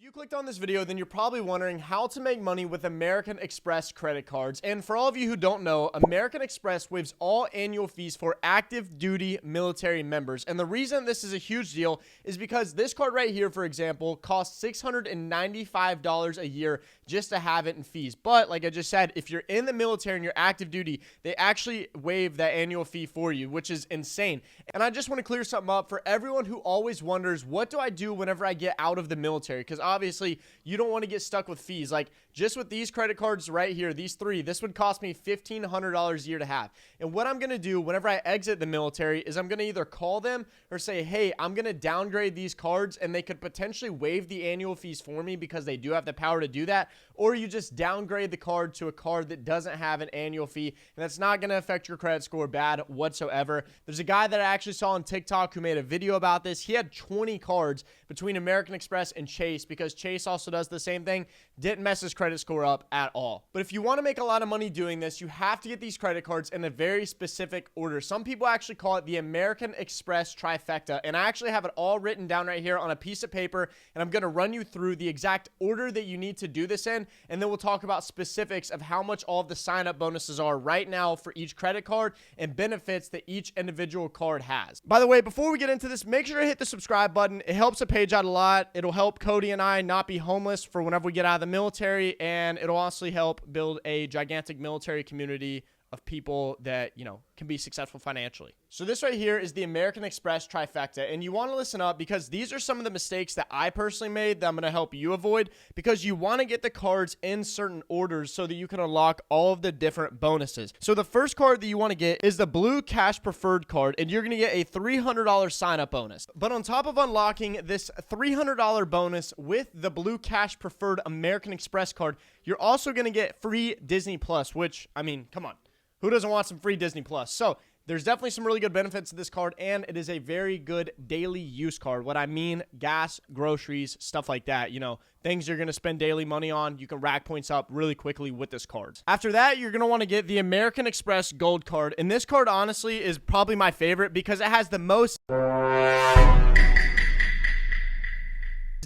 If you clicked on this video, then you're probably wondering how to make money with American Express credit cards. And for all of you who don't know, American Express waives all annual fees for active duty military members. And the reason this is a huge deal is because this card right here, for example, costs $695 a year just to have it in fees. But like I just said, if you're in the military and you're active duty, they actually waive that annual fee for you, which is insane. And I just want to clear something up for everyone who always wonders, what do I do whenever I get out of the military? Because obviously you don't want to get stuck with fees. Like just with these credit cards right here, these three, this would cost me $1,500 a year to have. And what I'm going to do whenever I exit the military is I'm going to either call them or say, hey, I'm going to downgrade these cards, and they could potentially waive the annual fees for me because they do have the power to do that. Or you just downgrade the card to a card that doesn't have an annual fee, and that's not going to affect your credit score bad whatsoever. There's a guy that I actually saw on TikTok who made a video about this. He had 20 cards between American Express and Chase because Chase also does the same thing. Didn't mess his credit score up at all. But if you want to make a lot of money doing this, you have to get these credit cards in a very specific order. Some people actually call it the American Express Trifecta, and I actually have it all written down right here on a piece of paper, and I'm going to run you through the exact order that you need to do this in, and then we'll talk about specifics of how much all of the sign-up bonuses are right now for each credit card and benefits that each individual card has. By the way, before we get into this, make sure to hit the subscribe button. It helps the page out a lot. It'll help Cody and I not be homeless for whenever we get out of the military, and it'll also help build a gigantic military community of people that, you know, can be successful financially. So this right here is the American Express Trifecta, and you want to listen up because these are some of the mistakes that I personally made that I'm going to help you avoid, because you want to get the cards in certain orders so that you can unlock all of the different bonuses. So the first card that you want to get is the Blue Cash Preferred card, and you're going to get a $300 sign-up bonus. But on top of unlocking this $300 bonus with the Blue Cash Preferred American Express card, you're also going to get free Disney Plus, which, I mean, come on. Who doesn't want some free Disney Plus? So there's definitely some really good benefits to this card, and it is a very good daily use card. What I mean, gas, groceries, stuff like that, you know, things you're going to spend daily money on. You can rack points up really quickly with this card. After that, you're going to want to get the American Express Gold card, and this card honestly is probably my favorite because it has the most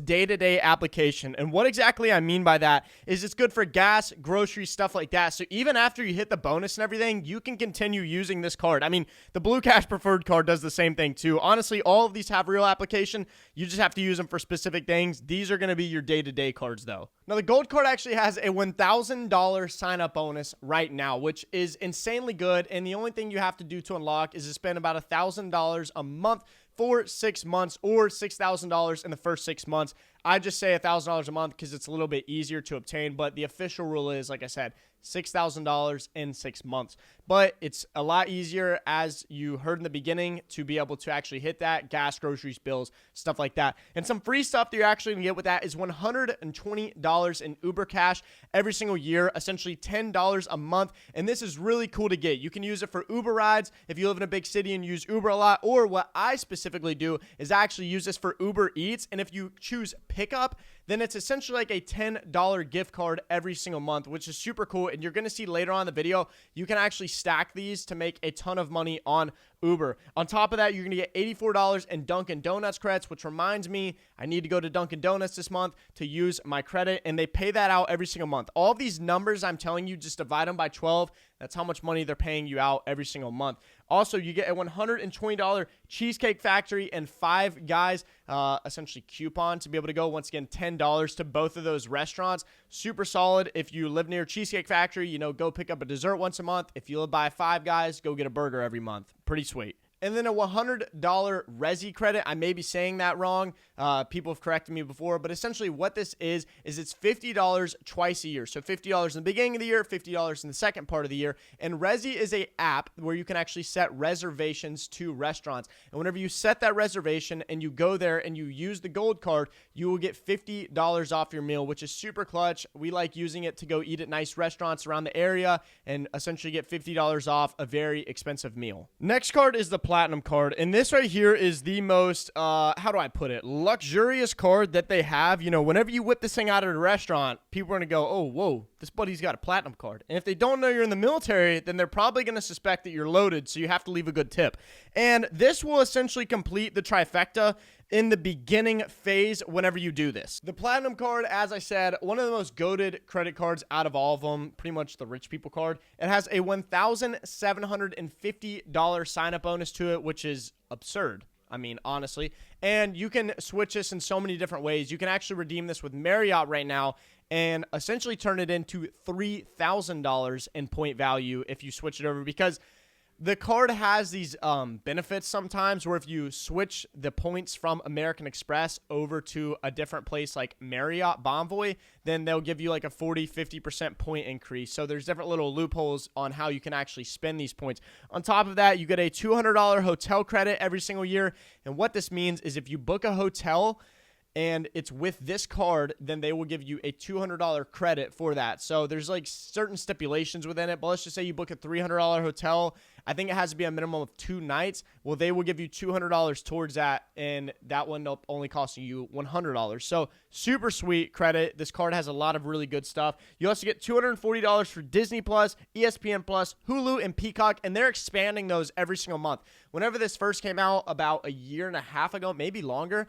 day-to-day application. And what exactly I mean by that is it's good for gas, groceries, stuff like that. So even after you hit the bonus and everything, you can continue using this card. I mean, the Blue Cash Preferred card does the same thing too. Honestly, all of these have real application. You just have to use them for specific things. These are going to be your day-to-day cards though. Now, the gold card actually has a $1,000 sign-up bonus right now, which is insanely good. And the only thing you have to do to unlock is to spend about $1,000 a month for 6 months, or $6,000 in the first 6 months. I just say $1,000 a month because it's a little bit easier to obtain, but the official rule is, like I said, $6,000 in 6 months. But it's a lot easier, as you heard in the beginning, to be able to actually hit that: gas, groceries, bills, stuff like that. And some free stuff that you're actually going to get with that is $120 in Uber Cash every single year, essentially $10 a month. And this is really cool to get. You can use it for Uber rides if you live in a big city and use Uber a lot, or what I specifically do is actually use this for Uber Eats. And if you choose pickup, then it's essentially like a $10 gift card every single month, which is super cool. And you're going to see later on in the video, you can actually stack these to make a ton of money on Uber. On top of that, you're going to get $84 in Dunkin' Donuts credits, which reminds me, I need to go to Dunkin' Donuts this month to use my credit, and they pay that out every single month. All of these numbers I'm telling you, just divide them by 12. That's how much money they're paying you out every single month. Also, you get a $120 Cheesecake Factory and Five Guys essentially coupon to be able to go, once again, $10 to both of those restaurants. Super solid. If you live near Cheesecake Factory, you know, go pick up a dessert once a month. If you live by Five Guys, go get a burger every month. Pretty sweet. And then a $100 Resi credit. I may be saying that wrong. People have corrected me before, but essentially what this is it's $50 twice a year. So $50 in the beginning of the year, $50 in the second part of the year. And Resi is a app where you can actually set reservations to restaurants. And whenever you set that reservation and you go there and you use the gold card, you will get $50 off your meal, which is super clutch. We like using it to go eat at nice restaurants around the area and essentially get $50 off a very expensive meal. Next card is the Platinum card, and this right here is the most how do I put it, luxurious card that they have. You know, whenever you whip this thing out at a restaurant, people are gonna go, oh, whoa, this buddy's got a Platinum card. And if they don't know you're in the military, then they're probably gonna suspect that you're loaded, so you have to leave a good tip. And this will essentially complete the trifecta. in the beginning phase whenever you do this. The Platinum card, as I said, one of the most goated credit cards out of all of them, pretty much the rich people card. It has a $1,750 sign-up bonus to it, which is absurd. I mean, honestly. And you can switch this in so many different ways. You can actually redeem this with Marriott right now and essentially turn it into $3,000 in point value if you switch it over, because the card has these benefits sometimes where if you switch the points from American Express over to a different place like Marriott Bonvoy, then they'll give you like a 40-50% point increase. So there's different little loopholes on how you can actually spend these points. On top of that, you get a $200 hotel credit every single year. And what this means is if you book a hotel and it's with this card, then they will give you a $200 credit for that. So there's like certain stipulations within it, but let's just say you book a $300 hotel. I think it has to be a minimum of 2 nights. Well, they will give you $200 towards that, and that one only costing you $100. So super sweet credit. This card has a lot of really good stuff. You also get $240 for Disney Plus, ESPN Plus, Hulu, and Peacock, and they're expanding those every single month. Whenever this first came out about a year and a half ago, maybe longer,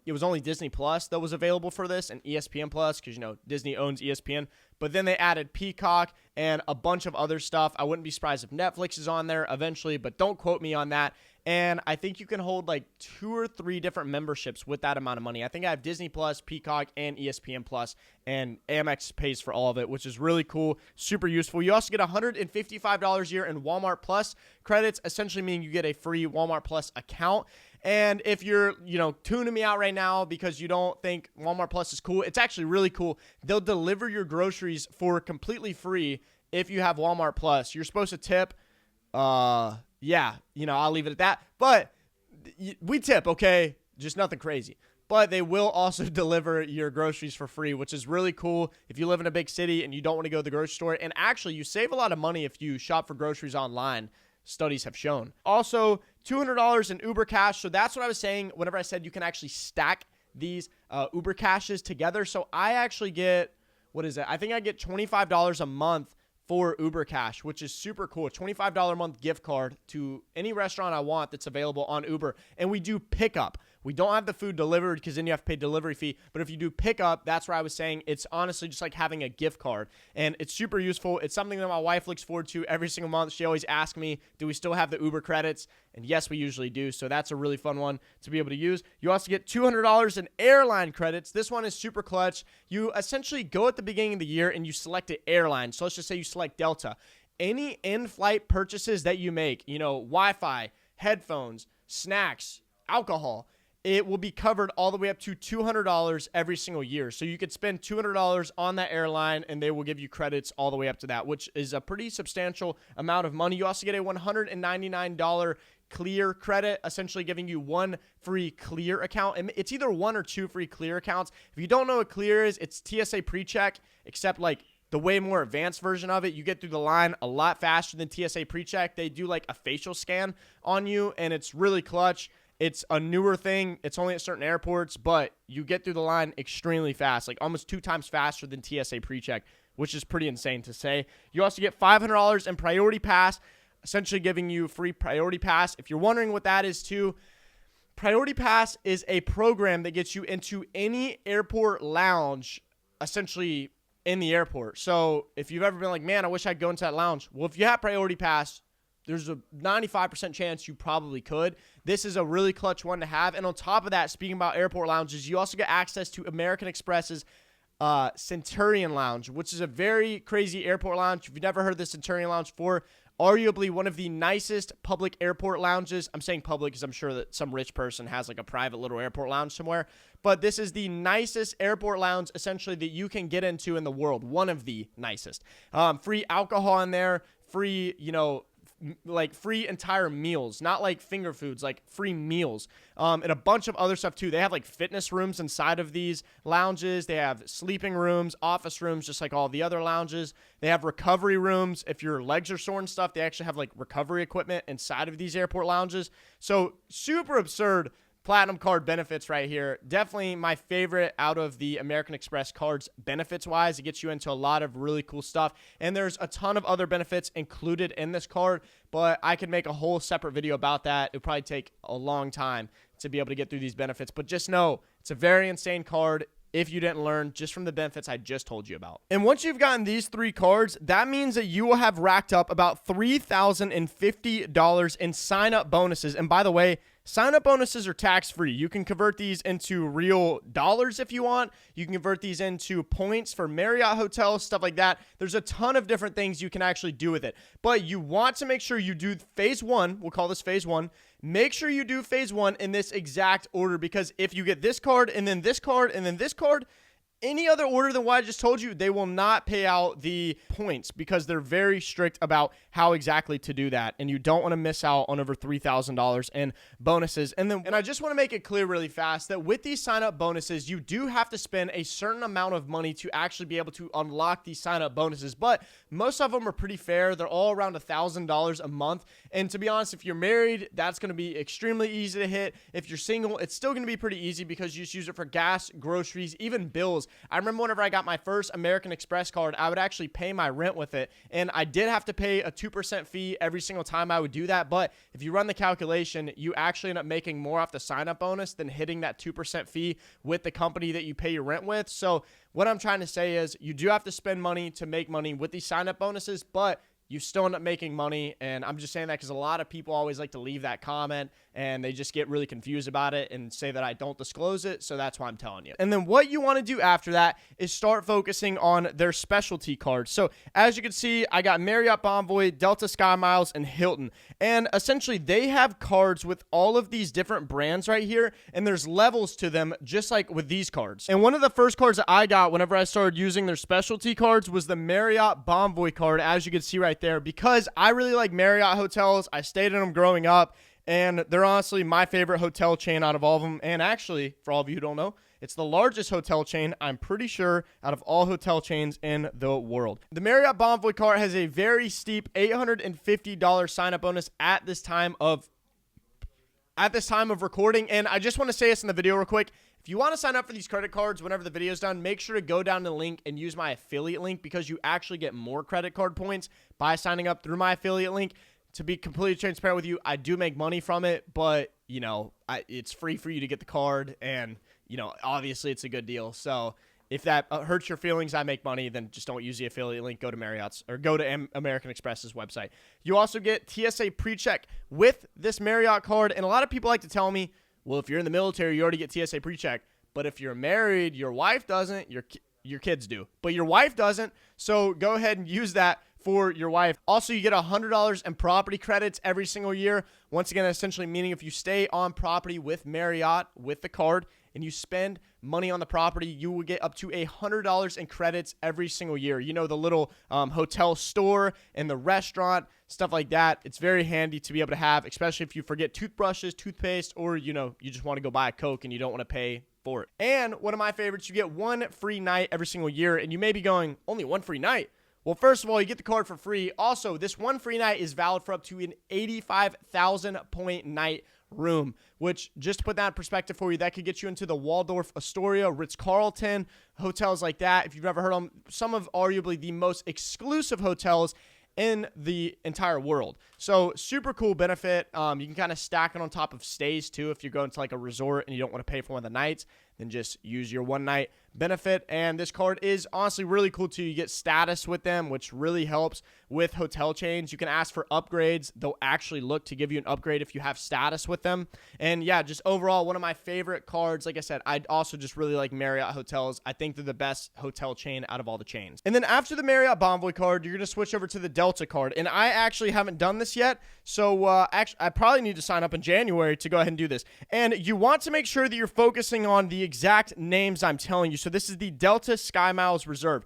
it was only Disney Plus that was available for this, and ESPN Plus, because, you know, Disney owns ESPN. But then they added Peacock and a bunch of other stuff. I wouldn't be surprised if Netflix is on there eventually, but don't quote me on that. And I think you can hold like 2 or 3 different memberships with that amount of money. I think I have Disney Plus, Peacock, and ESPN Plus, and Amex pays for all of it, which is really cool, super useful. You also get $155 a year in Walmart Plus credits, essentially meaning you get a free Walmart Plus account. And if you're, tuning me out right now because you don't think Walmart Plus is cool, it's actually really cool. They'll deliver your groceries for completely free if you have Walmart Plus. You're supposed to tip. I'll leave it at that. But we tip, okay? Just nothing crazy. But they will also deliver your groceries for free, which is really cool if you live in a big city and you don't want to go to the grocery store. And actually, you save a lot of money if you shop for groceries online. Studies have shown. Also, $200 in Uber Cash. So that's what I was saying whenever I said you can actually stack these Uber Cashes together. So I actually get, I think I get $25 a month for Uber Cash, which is super cool. $25 a month gift card to any restaurant I want that's available on Uber. And we do pickup. We don't have the food delivered because then you have to pay delivery fee. But if you do pickup, that's where I was saying it's honestly just like having a gift card. And it's super useful. It's something that my wife looks forward to every single month. She always asks me, do we still have the Uber credits? And yes, we usually do. So that's a really fun one to be able to use. You also get $200 in airline credits. This one is super clutch. You essentially go at the beginning of the year and you select an airline. So let's just say you select Delta. Any in-flight purchases that you make, Wi-Fi, headphones, snacks, alcohol, it will be covered all the way up to $200 every single year. So you could spend $200 on that airline and they will give you credits all the way up to that, which is a pretty substantial amount of money. You also get a $199 Clear credit, essentially giving you 1 free Clear account. And it's either 1 or 2 free Clear accounts. If you don't know what Clear is, it's TSA PreCheck, except like the way more advanced version of it. You get through the line a lot faster than TSA PreCheck. They do like a facial scan on you, and it's really clutch. It's a newer thing. It's only at certain airports, but you get through the line extremely fast, like almost 2 times faster than TSA PreCheck, which is pretty insane to say. You also get $500 in Priority Pass, essentially giving you free Priority Pass. If you're wondering what that is too, Priority Pass is a program that gets you into any airport lounge, essentially in the airport. So if you've ever been like, man, I wish I'd go into that lounge. Well, if you have Priority Pass, there's a 95% chance you probably could. This is a really clutch one to have. And on top of that, speaking about airport lounges, you also get access to American Express's Centurion Lounge, which is a very crazy airport lounge. If you've never heard of the Centurion Lounge before, arguably one of the nicest public airport lounges. I'm saying public because I'm sure that some rich person has like a private little airport lounge somewhere. But this is the nicest airport lounge essentially that you can get into in the world. One of the nicest. Free alcohol in there, free, like free entire meals, not like finger foods, like free meals, and a bunch of other stuff too. They have like fitness rooms inside of these lounges. They have sleeping rooms, office rooms, just like all the other lounges. They have recovery rooms. If your legs are sore and stuff, they actually have like recovery equipment inside of these airport lounges. So super absurd Platinum card benefits right here. Definitely my favorite out of the American Express cards benefits-wise. It gets you into a lot of really cool stuff. And there's a ton of other benefits included in this card, but I could make a whole separate video about that. It would probably take a long time to be able to get through these benefits. But just know it's a very insane card if you didn't learn just from the benefits I just told you about. And once you've gotten these 3 cards, that means that you will have racked up about $3,050 in sign-up bonuses. And by the way, sign-up bonuses are tax-free. You can convert these into real dollars if you want. You can convert these into points for Marriott hotels, stuff like that. There's a ton of different things you can actually do with it. But you want to make sure you do phase 1. We'll call this phase 1. Make sure you do phase 1 in this exact order, because if you get this card and then this card and then this card, any other order than what I just told you, they will not pay out the points because they're very strict about how exactly to do that. And you don't want to miss out on over $3,000 in bonuses. And I just want to make it clear really fast that with these sign-up bonuses, you do have to spend a certain amount of money to actually be able to unlock these sign-up bonuses. But most of them are pretty fair. They're all around $1,000 a month. And to be honest, if you're married, that's going to be extremely easy to hit. If you're single, it's still going to be pretty easy because you just use it for gas, groceries, even bills. I remember whenever I got my first American Express card, I would actually pay my rent with it. And I did have to pay a 2% fee every single time I would do that. But if you run the calculation, you actually end up making more off the sign-up bonus than hitting that 2% fee with the company that you pay your rent with. So what I'm trying to say is you do have to spend money to make money with these sign-up bonuses, but you still end up making money. And I'm just saying that because a lot of people always like to leave that comment and they just get really confused about it and say that I don't disclose it. So that's why I'm telling you. And then what you want to do after that is start focusing on their specialty cards. So as you can see, I got Marriott Bonvoy, Delta Sky Miles, and Hilton. And essentially they have cards with all of these different brands right here. And there's levels to them just like with these cards. And one of the first cards that I got whenever I started using their specialty cards was the Marriott Bonvoy card, as you can see right there, because I really like Marriott hotels. I stayed in them growing up. And they're honestly my favorite hotel chain out of all of them. And actually, for all of you who don't know, it's the largest hotel chain, I'm pretty sure, out of all hotel chains in the world. The Marriott Bonvoy card has a very steep $850 sign-up bonus at this time of recording. And I just want to say this in the video real quick. If you want to sign up for these credit cards whenever the video is done, make sure to go down to the link and use my affiliate link because you actually get more credit card points by signing up through my affiliate link. To be completely transparent with you, I do make money from it, but, you know, it's free for you to get the card, and, you know, obviously it's a good deal. So if that hurts your feelings, I make money, then just don't use the affiliate link. Go to Marriott's or go to American Express's website. You also get TSA pre-check with this Marriott card, and a lot of people like to tell me, well, if you're in the military, you already get TSA pre-check, but if you're married, your wife doesn't, your kids do, but your wife doesn't, so go ahead and use that for your wife. Also, you get $100 in property credits every single year. Once again, essentially meaning if you stay on property with Marriott with the card and you spend money on the property, you will get up to $100 in credits every single year. You know, the little hotel store and the restaurant, stuff like that. It's very handy to be able to have, especially if you forget toothbrushes, toothpaste, or, you know, you just want to go buy a Coke and you don't want to pay for it. And one of my favorites, you get one free night every single year. And you may be going, only one free night? Well, first of all, you get the card for free. Also, this one free night is valid for up to an 85,000 point night room, which, just to put that in perspective for you, that could get you into the Waldorf Astoria, Ritz-Carlton, hotels like that. If you've never heard of them, some of arguably the most exclusive hotels in the entire world. So super cool benefit. You can kind of stack it on top of stays too. If you're going to like a resort and you don't want to pay for one of the nights, then just use your one night benefit. And this card is honestly really cool too. You get status with them, which really helps with hotel chains. You can ask for upgrades. They'll actually look to give you an upgrade if you have status with them. And yeah, just overall, one of my favorite cards. Like I said, I also just really like Marriott hotels. I think they're the best hotel chain out of all the chains. And then after the Marriott Bonvoy card, you're going to switch over to the Delta card. And I actually haven't done this yet. So actually, I probably need to sign up in January to go ahead and do this. And you want to make sure that you're focusing on the exact names I'm telling you. So this is the Delta Sky Miles Reserve.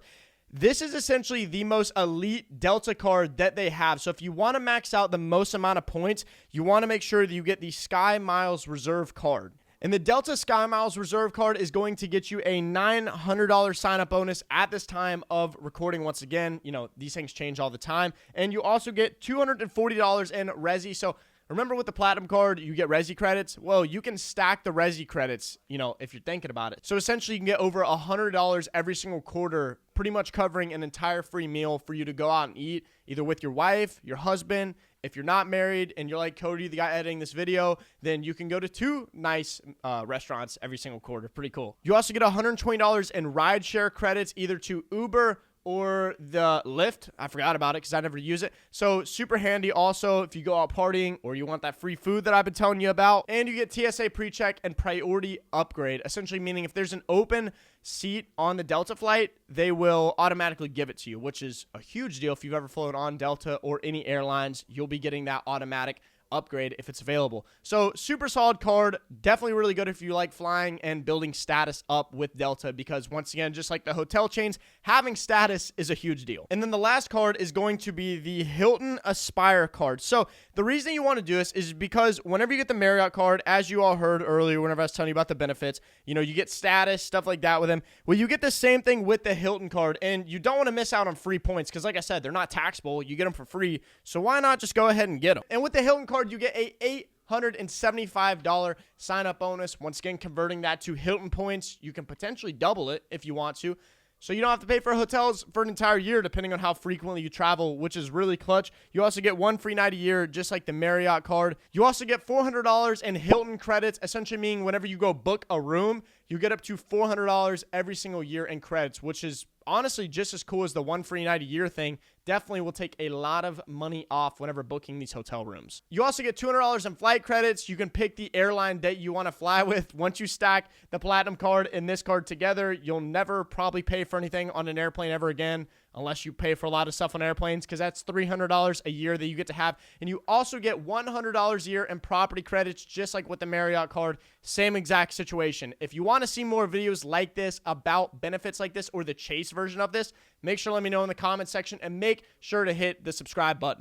This is essentially the most elite Delta card that they have. So if you want to max out the most amount of points, you want to make sure that you get the Sky Miles Reserve card. And the Delta Sky Miles Reserve card is going to get you a $900 sign-up bonus at this time of recording. Once again, you know, these things change all the time. And you also get $240 in Resi. So remember with the Platinum card, you get Resi credits. Well, you can stack the Resi credits, you know, if you're thinking about it. So essentially, you can get over $100 every single quarter, pretty much covering an entire free meal for you to go out and eat, either with your wife, your husband, If you're not married and you're like Cody, the guy editing this video, then you can go to 2 nice restaurants every single quarter. Pretty cool. You also get $120 in rideshare credits, either to Uber or the Lyft. I forgot about it because I never use it. So super handy also if you go out partying or you want that free food that I've been telling you about. And you get TSA pre-check and priority upgrade, essentially meaning if there's an open seat on the Delta flight, they will automatically give it to you, which is a huge deal. If you've ever flown on Delta or any airlines, you'll be getting that automatic upgrade if it's available. So super solid card, definitely really good if you like flying and building status up with Delta, because once again, just like the hotel chains, having status is a huge deal. And then the last card is going to be the Hilton Aspire card. So the reason you want to do this is because whenever you get the Marriott card, as you all heard earlier whenever I was telling you about the benefits, you know, you get status, stuff like that with them. Well, you get the same thing with the Hilton card, and you don't want to miss out on free points because like I said, they're not taxable. You get them for free. So why not just go ahead and get them? And with the Hilton card, you get a $875 sign-up bonus. Once again, converting that to Hilton points, you can potentially double it if you want to. So you don't have to pay for hotels for an entire year, depending on how frequently you travel, which is really clutch. You also get 1 free night a year, just like the Marriott card. You also get $400 in Hilton credits, essentially meaning whenever you go book a room, you get up to $400 every single year in credits, which is honestly just as cool as the 1 free night a year thing. Definitely will take a lot of money off whenever booking these hotel rooms. You also get $200 in flight credits. You can pick the airline that you want to fly with. Once you stack the platinum card and this card together, you'll never probably pay for anything on an airplane ever again, unless you pay for a lot of stuff on airplanes, because that's $300 a year that you get to have. And you also get $100 a year in property credits, just like with the Marriott card. Same exact situation. If you want to see more videos like this about benefits like this or the Chase version of this, make sure to let me know in the comment section and make sure to hit the subscribe button.